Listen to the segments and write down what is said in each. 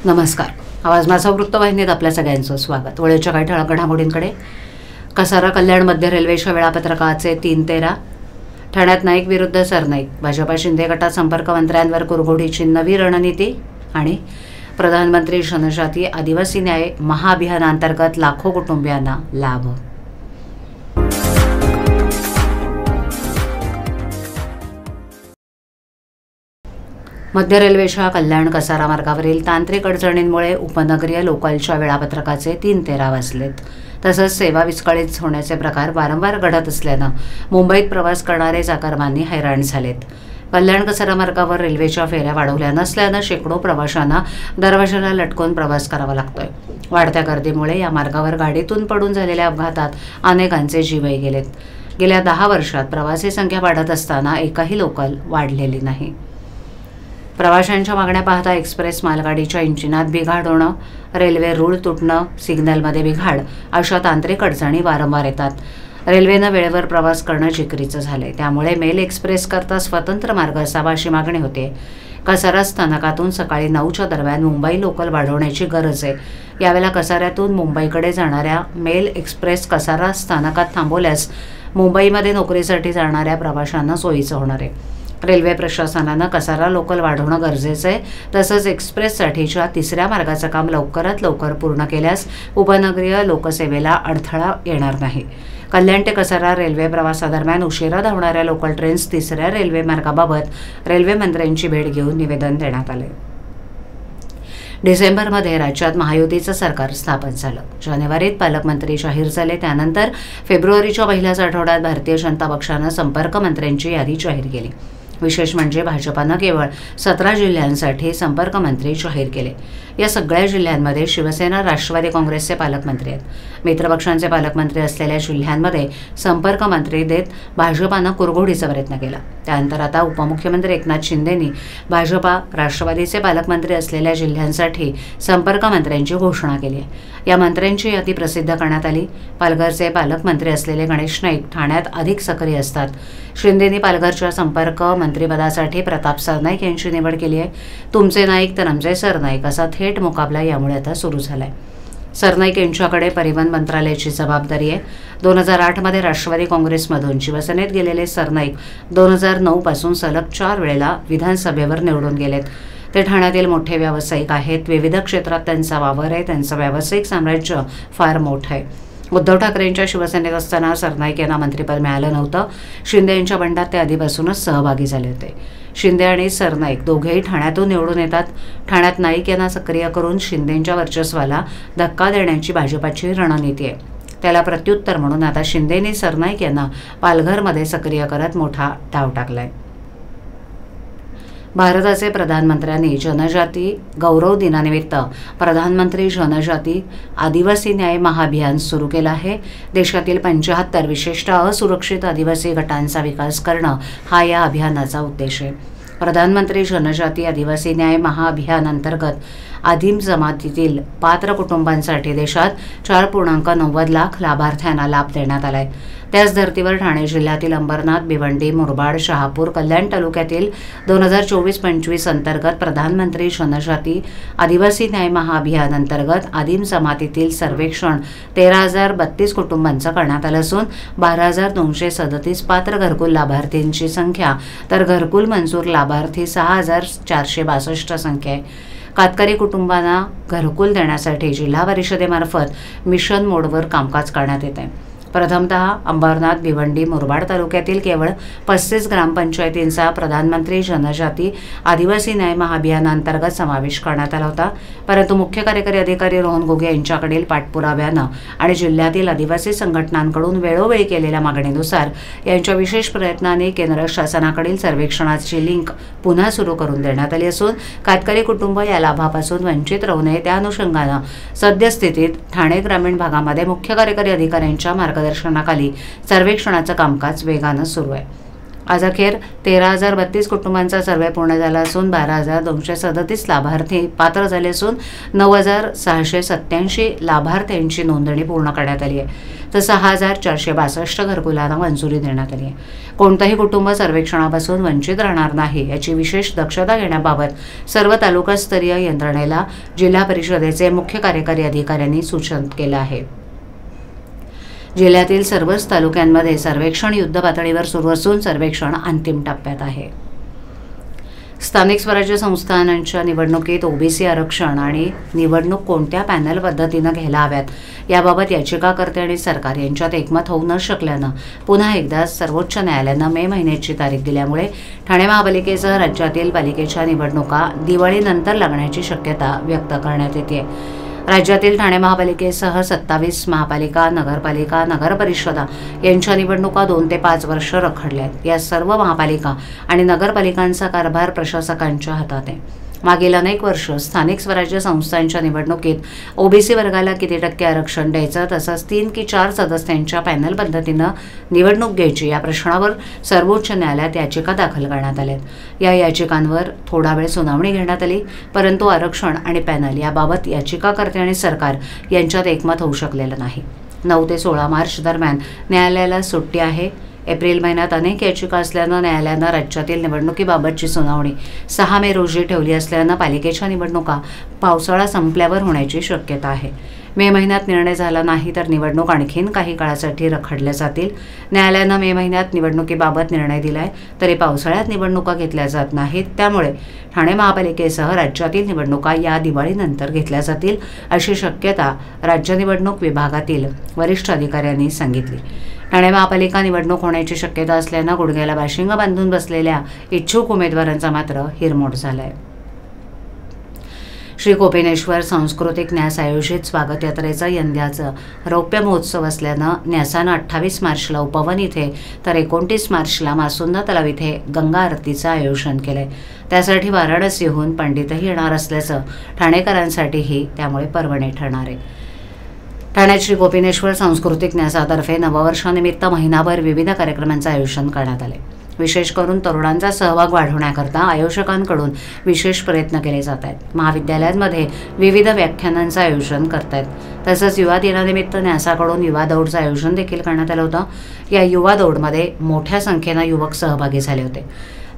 नमस्कार. आवाज माझा वृत्तवाहिनीत आपल्या सगळ्यांचं स्वागत. वेळेच्या काही ठळक घडामोडींकडे. कसारा कल्याण मध्य रेल्वेच्या वेळापत्रकाचे 3-13. ठाण्यात नाईक विरुद्ध सरनाईक. भाजपा शिंदे गटात संपर्क मंत्र्यांवर कुरघोडीची नवी रणनीती. आणि प्रधानमंत्री जनजाती आदिवासी न्याय महाअभियानांतर्गत लाखो कुटुंबियांना लाभ. मध्य रेल्वेच्या कल्याण कसारा मार्गावरील तांत्रिक अडचणींमुळे उपनगरीय लोकलच्या वेळापत्रकाचे 3-13 वाजलेत. तसंच सेवा विस्कळीत होण्याचे प्रकार वारंवार घडत असल्यानं मुंबईत प्रवास करणारे चाकरमानी हैराण झालेत. कल्याण कसारा मार्गावर रेल्वेच्या फेऱ्या वाढवल्या नसल्यानं शेकडो प्रवाशांना दरवाजाला लटकून प्रवास करावा लागतोय. वाढत्या गर्दीमुळे या मार्गावर गाडीतून पडून झालेल्या अपघातात अनेकांचे जीवही गेलेत. गेल्या 10 वर्षात प्रवासी संख्या वाढत असताना एकही लोकल वाढलेली नाही. प्रवाशांच्या मागण्या पाहता एक्सप्रेस मालगाडीच्या इंजिनात बिघाड होणं, रेल्वे रूळ तुटणं, सिग्नलमध्ये बिघाड अशा तांत्रिक अडचणी वारंवार येतात. रेल्वेनं वेळेवर प्रवास करणं जिकरीचं झालंय. त्यामुळे मेल एक्सप्रेसकरता स्वतंत्र मार्ग असावा अशी मागणी होते. कसारा स्थानकातून सकाळी 9च्या दरम्यान मुंबई लोकल वाढवण्याची गरज आहे. यावेळेला कसाऱ्यातून मुंबईकडे जाणाऱ्या मेल एक्सप्रेस कसारा स्थानकात थांबवल्यास मुंबईमध्ये नोकरीसाठी जाणाऱ्या प्रवाशांना सोयीचं होणार आहे. रेल्वे प्रशासनानं कसारा लोकल वाढवणं गरजेचं आहे. तसंच एक्सप्रेससाठीच्या 3ऱ्या मार्गाचं काम लवकरात लवकर पूर्ण केल्यास उपनगरीय लोकसेवेला अडथळा येणार नाही. कल्याण ते कसारा रेल्वे प्रवासादरम्यान उशिरा धावणाऱ्या लोकल ट्रेन्स 3ऱ्या रेल्वे मार्गाबाबत रेल्वे मंत्र्यांची भेट घेऊन निवेदन देण्यात आले. डिसेंबरमध्ये राज्यात महायुतीचं सरकार स्थापन झालं. जानेवारीत पालकमंत्री जाहीर झाले. त्यानंतर फेब्रुवारीच्या पहिल्याच आठवड्यात भारतीय जनता पक्षानं संपर्क मंत्र्यांची यादी जाहीर केली. विशेष म्हणजे भाजपानं केवळ 17 जिल्ह्यांसाठी संपर्क मंत्री जाहीर केले. या सगळ्या जिल्ह्यांमध्ये शिवसेना, राष्ट्रवादी काँग्रेसचे पालकमंत्री आहेत. मित्रपक्षांचे पालकमंत्री असलेल्या जिल्ह्यांमध्ये संपर्क मंत्री देत भाजपानं कुरघोडीचा प्रयत्न केला. त्यानंतर आता उपमुख्यमंत्री एकनाथ शिंदेंनी भाजपा, राष्ट्रवादीचे पालकमंत्री असलेल्या जिल्ह्यांसाठी संपर्क मंत्र्यांची घोषणा केली आहे. या मंत्र्यांची यादी प्रसिद्ध करण्यात आली. पालघरचे पालकमंत्री असलेले गणेश नाईक ठाण्यात अधिक सक्रिय असतात. शिंदेंनी पालघरच्या संपर्क मंत्रिपदासाठी प्रताप सरनाईक यांची निवड केली आहे. तुमचे नाईक तर आमचे सरनाईक असा थेट मुकाबला यामुळे आता सुरू झालाय. सरनाईक यांच्याकडे परिवहन मंत्रालयाची जबाबदारी आहे. 2008मध्ये राष्ट्रवादी काँग्रेसमधून शिवसेनेत गेलेले सरनाईक 2009 पासून सलग 4 वेळेला विधानसभेवर निवडून गेलेत. ते ठाण्यातील मोठे व्यावसायिक आहेत. विविध क्षेत्रात त्यांचा वावर आहे. त्यांचं व्यावसायिक साम्राज्य फार मोठं आहे. उद्धव ठाकरेंच्या शिवसेनेत असताना सरनाईक यांना मंत्रिपद मिळालं नव्हतं. शिंदे यांच्या बंडात ते आधीपासूनच सहभागी झाले होते. शिंदे आणि सरनाईक दोघेही ठाण्यातून निवडून येतात. ठाण्यात नाईक यांना सक्रिय करून शिंदेंच्या वर्चस्वाला धक्का देण्याची भाजपाची रणनीती आहे. त्याला प्रत्युत्तर म्हणून आता शिंदेंनी सरनाईक यांना पालघरमध्ये सक्रिय करत मोठा डाव टाकलाय. भारताचे प्रधानमंत्र्यांनी जनजाती गौरव दिनानिमित्त प्रधानमंत्री जनजाती आदिवासी न्याय महाअभियान सुरू केलं आहे. देशातील 75 विशेषतः असुरक्षित आदिवासी गटांचा विकास करणं हा या अभियानाचा उद्देश आहे. प्रधानमंत्री जनजाती आदिवासी न्याय महाअभियान अंतर्गत आदिम जमातीतील पात्र कुटुंबांसाठी देशात 4.90 लाख लाभार्थ्यांना लाभ देण्यात आलाय. त्याच धर्तीवर ठाणे जिल्ह्यातील अंबरनाथ, भिवंडी, मुरबाड, शहापूर, कल्याण तालुक्यातील 2024-25 अंतर्गत प्रधानमंत्री जनजाती आदिवासी न्याय महाअभियान अंतर्गत आदिम जमातीतील सर्वेक्षण 13,032 कुटुंबांचं करण्यात आलं असून 12,237 पात्र घरकुल लाभार्थींची संख्या तर घरकुल मंजूर लाभार्थी 6,462 संख्या आहे. कातकरी कुटुंबांना घरकुल देण्यासाठी जिल्हा परिषदेमार्फत मिशन मोडवर कामकाज करण्यात येत आहे. प्रथमतः अंबरनाथ, भिवंडी, मुरबाड तालुक्यातील केवळ 35 ग्रामपंचायतींचा प्रधानमंत्री जनजाती आदिवासी न्याय महाअभियानांतर्गत समावेश करण्यात आला होता. परंतु मुख्य कार्यकारी अधिकारी रोहन घुगे यांच्याकडील पाठपुराव्यानं आणि जिल्ह्यातील आदिवासी संघटनांकडून वेळोवेळी केलेल्या मागणीनुसार यांच्या विशेष प्रयत्नाने केंद्र शासनाकडील सर्वेक्षणाची लिंक पुन्हा सुरू करून देण्यात आली असून कातकरी कुटुंब या लाभापासून वंचित राहू नये त्या अनुषंगानं सद्यस्थितीत ठाणे ग्रामीण भागामध्ये मुख्य कार्यकारी अधिकाऱ्यांच्या मार्गदर्शनाखाली सर्वेक्षणाचं कामकाज वेगानं सुरू आहे. आज अखेर 13,032 कुटुंबांचा सर्वे पूर्ण झाला असून 12,237 लाभार्थी पात्र झाले असून 9,687 लाभार्थ्यांची नोंदणी पूर्ण करण्यात आली आहे. तर 6,462 घरकुलांना मंजुरी देण्यात आली आहे. कोणतंही कुटुंब सर्वेक्षणापासून वंचित राहणार नाही याची विशेष दक्षता घेण्याबाबत सर्व तालुकास्तरीय यंत्रणेला जिल्हा परिषदेचे मुख्य कार्यकारी अधिकाऱ्यांनी सूचित केलं आहे. जिल्ह्यातील सर्वच तालुक्यांमध्ये सर्वेक्षण युद्धपातळीवर सुरू असून सर्वेक्षण अंतिम टप्प्यात आहे. स्थानिक स्वराज्य संस्थांच्या निवडणुकीत ओबीसी आरक्षण आणि निवडणूक कोणत्या पॅनल पद्धतीनं घ्यायला हव्यात याबाबत याचिकाकर्ते आणि सरकार यांच्यात एकमत होऊ न शकल्यानं पुन्हा एकदा सर्वोच्च न्यायालयानं मे महिन्याची तारीख दिल्यामुळे ठाणे महापालिकेसह राज्यातील पालिकेच्या निवडणुका दिवाळीनंतर लागण्याची शक्यता व्यक्त करण्यात येते. राज्यातील ठाणे महापालिकेसह 27 महापालिका, नगरपालिका, नगरपरिषदा यांच्या निवडणुका 2 ते 5 वर्ष रखडल्यात. या सर्व महापालिका आणि नगरपालिकांचा कारभार प्रशासकांच्या हातात आहे. मागील अनेक वर्ष स्थानिक स्वराज्य संस्थांच्या निवडणुकीत ओबीसी वर्गाला किती टक्के आरक्षण द्यायचं तसंच 3 की 4 सदस्यांच्या पॅनल पद्धतीनं निवडणूक घ्यायची या प्रश्नावर सर्वोच्च न्यायालयात याचिका दाखल करण्यात आल्या. या याचिकांवर थोडा वेळ सुनावणी घेण्यात आली, परंतु आरक्षण आणि पॅनल याबाबत याचिकाकर्ते आणि सरकार यांच्यात एकमत होऊ शकलेलं नाही. 9 ते 16 मार्च दरम्यान न्यायालयाला सुट्टी आहे. एप्रिल महिन्यात अनेक याचिका असल्यानं न्यायालयानं राज्यातील निवडणुकीबाबतची सुनावणी 6 मे रोजी ठेवली असल्यानं पालिकेच्या निवडणुका पावसाळा संपल्यावर होण्याची शक्यता आहे. मे महिन्यात निर्णय झाला नाही तर निवडणूक आणखीन काही काळासाठी रखडल्या जातील. न्यायालयानं मे महिन्यात निवडणुकीबाबत निर्णय दिलाय तरी पावसाळ्यात निवडणुका घेतल्या जात नाहीत. त्यामुळे ठाणे महापालिकेसह राज्यातील निवडणुका या दिवाळीनंतर घेतल्या जातील अशी शक्यता राज्य निवडणूक विभागातील वरिष्ठ अधिकाऱ्यांनी सांगितली. ठाणे महापालिका निवडणूक होण्याची शक्यता असल्यानं गुडघ्याला बाशिंग बांधून बसलेल्या इच्छुक उमेदवारांचा मात्र हिरमोड झालाय. श्री कोपिनेश्वर सांस्कृतिक न्यास आयोजित स्वागत यात्रेचा यंदाचं रौप्य महोत्सव असल्यानं न्यासानं 28 मार्चला उपवन इथे तर 29 मार्चला मासुंदा तलाव इथे गंगा आरतीचं आयोजन केलंय. त्यासाठी वाराणसीहून पंडितही येणार असल्याचं ठाणेकरांसाठीही त्यामुळे पर्वणी ठरणार आहे. ठाण्यात श्री कोपिनेश्वर सांस्कृतिक न्यासातर्फे नववर्षानिमित्त महिनाभर विविध कार्यक्रमांचं आयोजन करण्यात आले. विशेष करून तरुणांचा सहभाग वाढवण्याकरता आयोजकांकडून विशेष प्रयत्न केले जात आहेत. महाविद्यालयांमध्ये विविध व्याख्यानांचं आयोजन करत आहेत. तसंच युवा दिनानिमित्त न्यासाकडून युवा दौडचं आयोजन देखील करण्यात आलं होतं. या युवा दौडमध्ये मोठ्या संख्येनं युवक सहभागी झाले होते.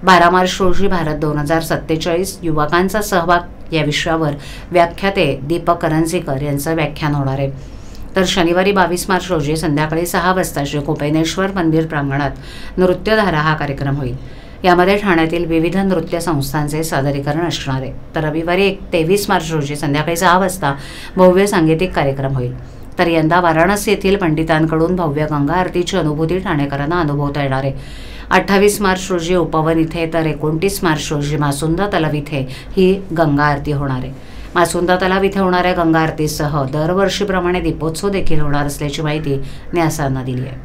12 मार्च रोजी भारत 2047 युवकांचा सहभाग या विषयावर व्याख्याते दीपक करंजीकर यांचं व्याख्यान होणार आहे. तर शनिवारी 22 मार्च रोजी संध्याकाळी 6 वाजता श्री कोपिनेश्वर मंदिर प्रांगणात नृत्यधारा हा कार्यक्रम होईल. यामध्ये ठाण्यातील विविध नृत्य संस्थांचे सादरीकरण असणार आहे. तर रविवारी 23 मार्च रोजी संध्याकाळी 6 वाजता भव्य सांगीतिक कार्यक्रम होईल. तर यंदा वाराणसी येथील पंडितांकडून भव्य गंगा आरतीची अनुभूती ठाणेकरांना अनुभवता येणार आहे. 28 मार्च रोजी उपवन इथे तर 29 मार्च रोजी मासुंदा तलाव इथे ही गंगा आरती होणार आहे. मासुंदा तलाव इथे होणाऱ्या गंगा आरतीसह दरवर्षीप्रमाणे दीपोत्सव देखील होणार असल्याची माहिती न्यासानं दिली आहे.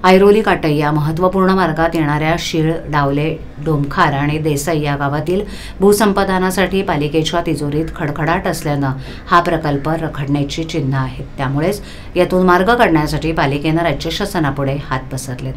ऐरोली काटई या महत्त्वपूर्ण मार्गात येणाऱ्या शीळ, डावले, डोमखार आणि देसाई या गावातील भूसंपादनासाठी पालिकेच्या तिजोरीत खडखडाट असल्यानं हा प्रकल्प रखडण्याची चिन्ह आहेत. त्यामुळेच यातून मार्ग काढण्यासाठी पालिकेनं राज्य शासनापुढे हात पसरलेत.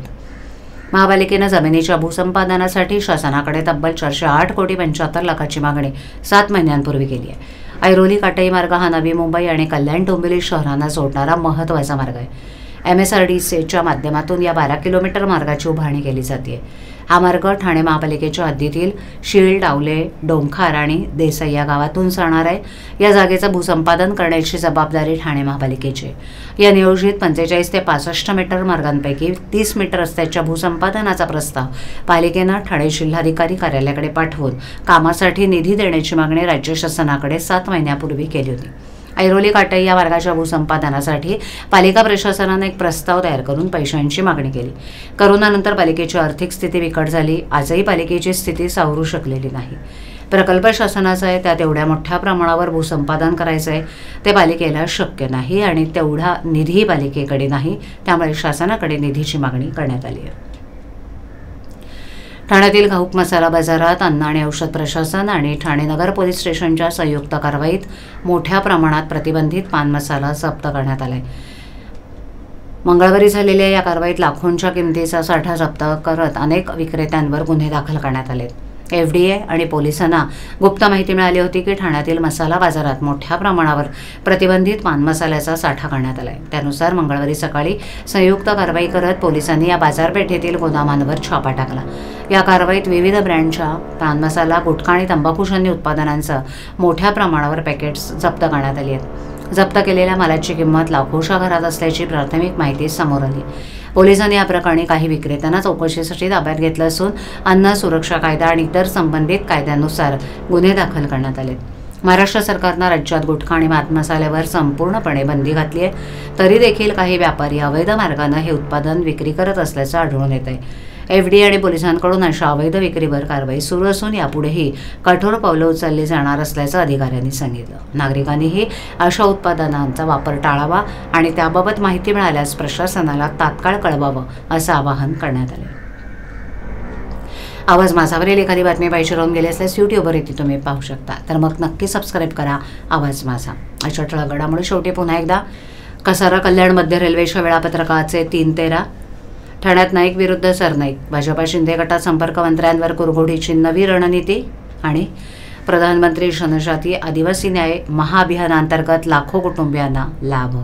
महापालिकेनं जमिनीच्या भूसंपादनासाठी शासनाकडे तब्बल 408 कोटी 75 लाखाची मागणी 7 महिन्यांपूर्वी केली आहे. ऐरोली काटई मार्ग हा नवी मुंबई आणि कल्याण डोंबिवली शहरांना जोडणारा महत्त्वाचा मार्ग आहे. MSRDCच्या माध्यमातून या 12 किलोमीटर मार्गाची उभारणी केली जाते. हा मार्ग ठाणे महापालिकेच्या हद्दीतील शीळ, डावले, डोमखार आणि देसाई या गावातून जाणार आहे. या जागेचं भूसंपादन करण्याची जबाबदारी ठाणे महापालिकेची. या नियोजित 45 ते 65 मीटर मार्गांपैकी 30 मीटर रस्त्याच्या भूसंपादनाचा प्रस्ताव पालिकेनं ठाणे जिल्हाधिकारी कार्यालयाकडे पाठवून कामासाठी निधी देण्याची मागणी राज्य शासनाकडे 7 महिन्यापूर्वी केली होती. ऐरोली काटई या मार्गाच्या भूसंपादनासाठी पालिका प्रशासनाने एक प्रस्ताव तयार करून पैशांची मागणी केली. करोनानंतर पालिकेची आर्थिक स्थिती बिकट झाली. आजही पालिकेची स्थिती सावरू शकलेली नाही. प्रकल्प शासनाचा आहे, त्यात एवढ्या मोठ्या प्रमाणावर भूसंपादन करायचं आहे ते पालिकेला शक्य नाही आणि तेवढा निधी पालिकेकडे नाही. त्यामुळे शासनाकडे निधीची मागणी करण्यात आली आहे. ठाण्यातील घाऊक मसाला बाजारात अन्न आणि औषध प्रशासन आणि ठाणे नगर पोलीस स्टेशनच्या संयुक्त कारवाईत मोठ्या प्रमाणात प्रतिबंधित पान मसाला जप्त करण्यात आलाय. मंगळवारी झालेल्या या कारवाईत लाखोंच्या किमतीचा साठा जप्त करत अनेक विक्रेत्यांवर गुन्हे दाखल करण्यात आले. FDA आणि पोलिसांना गुप्त माहिती मिळाली होती की ठाण्यातील मसाला बाजारात मोठ्या प्रमाणावर प्रतिबंधित पान मसाल्याचा साठा करण्यात आलाय. त्यानुसार मंगळवारी सकाळी संयुक्त कारवाई करत पोलिसांनी या बाजारपेठेतील गोदामांवर छापा टाकला. या कारवाईत विविध ब्रँडच्या पान मसाला, गुटखा आणि तंबाखूजन्य उत्पादनांचं मोठ्या प्रमाणावर पॅकेट्स जप्त करण्यात आली आहेत. जप्त केलेल्या मालाची किंमत लाखोच्या घरात असल्याची प्राथमिक माहिती समोर आली. पोलिसांनी या प्रकरणी काही विक्रेत्यांना चौकशीसाठी ताब्यात घेतलं असून अन्न सुरक्षा कायदा आणि इतर संबंधित कायद्यानुसार गुन्हे दाखल करण्यात आले. महाराष्ट्र सरकारनं राज्यात गुटखा आणि मात मसाल्यावर संपूर्णपणे बंदी घातली आहे. तरी देखील काही व्यापारी अवैध मार्गानं हे उत्पादन विक्री करत असल्याचं आढळून येत आहे. FDA आणि पोलिसांकडून अशा अवैध विक्रीवर कारवाई सुरू असून यापुढेही कठोर पावलं उचलली जाणार असल्याचं अधिकाऱ्यांनी सांगितलं. नागरिकांनीही अशा उत्पादनांचा वापर टाळावा आणि त्याबाबत माहिती मिळाल्यास प्रशासनाला तात्काळ कळवावं असं आवाहन करण्यात आलं. आवाज माझावरील एखादी बातमी पाहिजे राहून गेली असल्यास यूट्यूबवर ती तुम्ही पाहू शकता. तर मग नक्की सबस्क्राईब करा आवाज माझा. अशा ठळक घडामोडी शेवटी पुन्हा एकदा. कसारा कल्याण मध्य रेल्वेच्या वेळापत्रकाचे 3-13. ठाण्यात नाईक विरुद्ध सरनाईक. भाजपा शिंदे गटात संपर्कमंत्र्यांवर कुरघोडीची नवी रणनीती. आणि प्रधानमंत्री जनजाती आदिवासी न्याय महाअभियानांतर्गत लाखो कुटुंबियांना लाभ.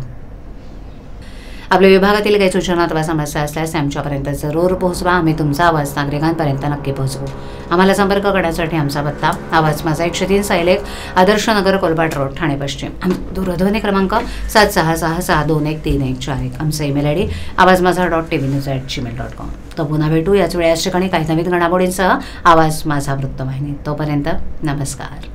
आपल्या विभागातील काही सूचना अथवा समस्या असल्यास आमच्यापर्यंत जरूर पोहोचवा. आम्ही तुमचा आवाज नागरिकांपर्यंत नक्की पोहोचवू. आम्हाला संपर्क करण्यासाठी आमचा पत्ता आवाज माझा 103 सायलेक आदर्श नगर कोलपाट रोड ठाणे पश्चिम. दूरध्वनी क्रमांक 7666213141. आमचा ईमेल ID awazmaza.tvnews@gmail.com. तर पुन्हा भेटू याच वेळी याच ठिकाणी काही नवीन घडामोडींसह आवाज माझा वृत्तवाहिनी. तोपर्यंत नमस्कार.